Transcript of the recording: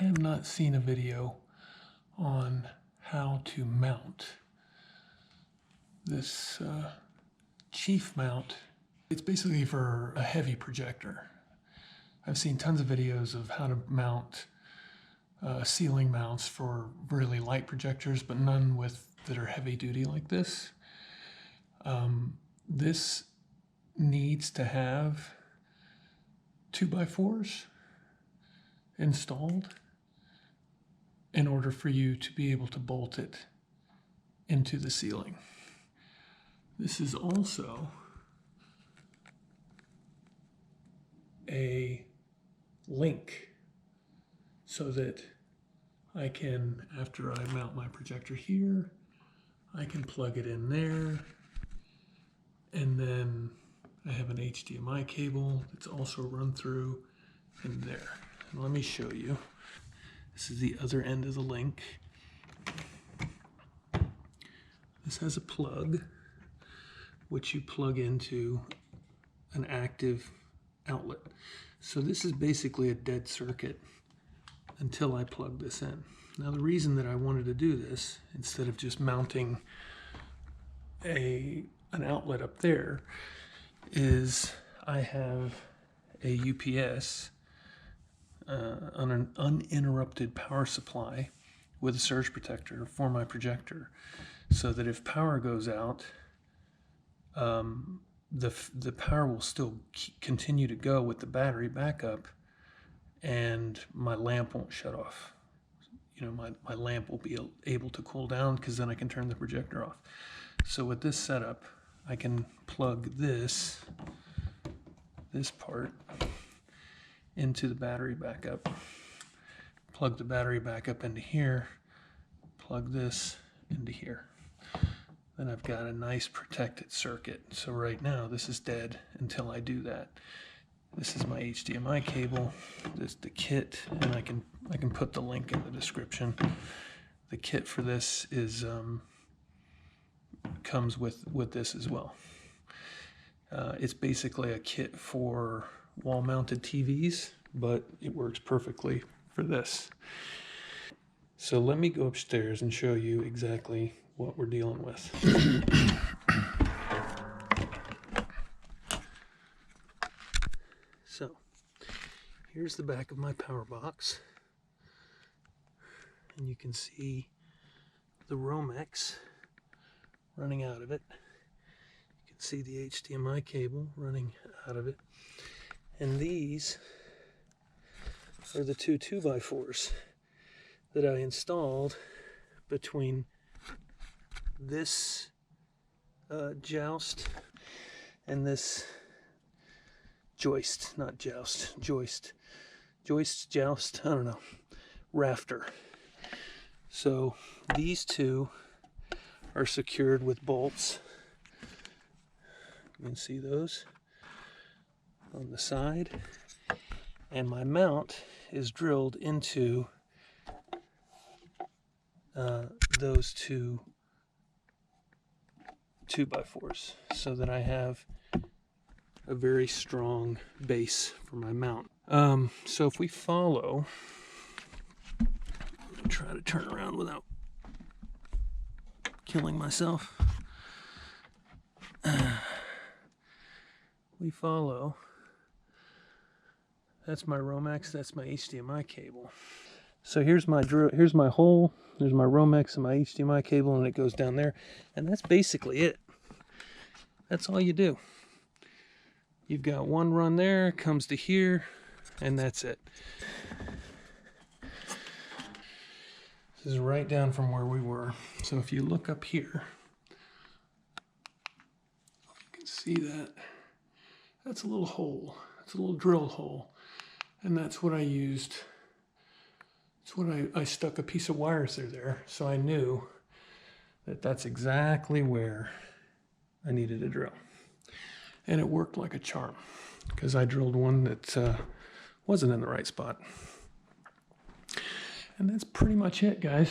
I have not seen a video on how to mount this chief mount. It's basically for a heavy projector. I've seen tons of videos of how to mount ceiling mounts for really light projectors, but none that are heavy duty like this. This needs to have 2x4s installed in order for you to be able to bolt it into the ceiling. This is also a link so that I can, after I mount my projector here, I can plug it in there, and then I have an HDMI cable that's also run through in there. And let me show you. This is the other end of the link. This has a plug, which you plug into an active outlet. So this is basically a dead circuit until I plug this in. Now the reason that I wanted to do this, instead of just mounting an outlet up there, is I have a UPS, an uninterrupted power supply with a surge protector for my projector, so that if power goes out, the power will still continue to go with the battery backup, and my lamp won't shut off. You know, my lamp will be able to cool down, because then I can turn the projector off. So with this setup, I can plug this part into the battery backup, plug the battery backup into here, plug this into here. Then I've got a nice protected circuit. So right now this is dead until I do that. This is my HDMI cable. This is the kit, and I can put the link in the description. The kit for this is comes with this as well. It's basically a kit for wall-mounted TVs, but it works perfectly for this. So let me go upstairs and show you exactly what we're dealing with. So here's the back of my power box, and you can see the Romex running out of it. You can see the HDMI cable running out of it, and these are the two 2x4s that I installed between this joust and this joist, not joust, joist, joust, I don't know, rafter. So these two are secured with bolts. You can see those on the side, and my mount is drilled into those two 2x4s, so that I have a very strong base for my mount. So if we follow, I'm gonna try to turn around without killing myself. We follow. That's my Romex, that's my HDMI cable. So here's my hole, there's my Romex and my HDMI cable, and it goes down there, and that's basically it. That's all you do. You've got one run there, comes to here, and that's it. This is right down from where we were. So if you look up here, you can see that. That's a little hole. It's a little drill hole. And that's what I used. It's what I stuck a piece of wire through there, so I knew that that's exactly where I needed to drill. And it worked like a charm, because I drilled one that wasn't in the right spot. And that's pretty much it, guys.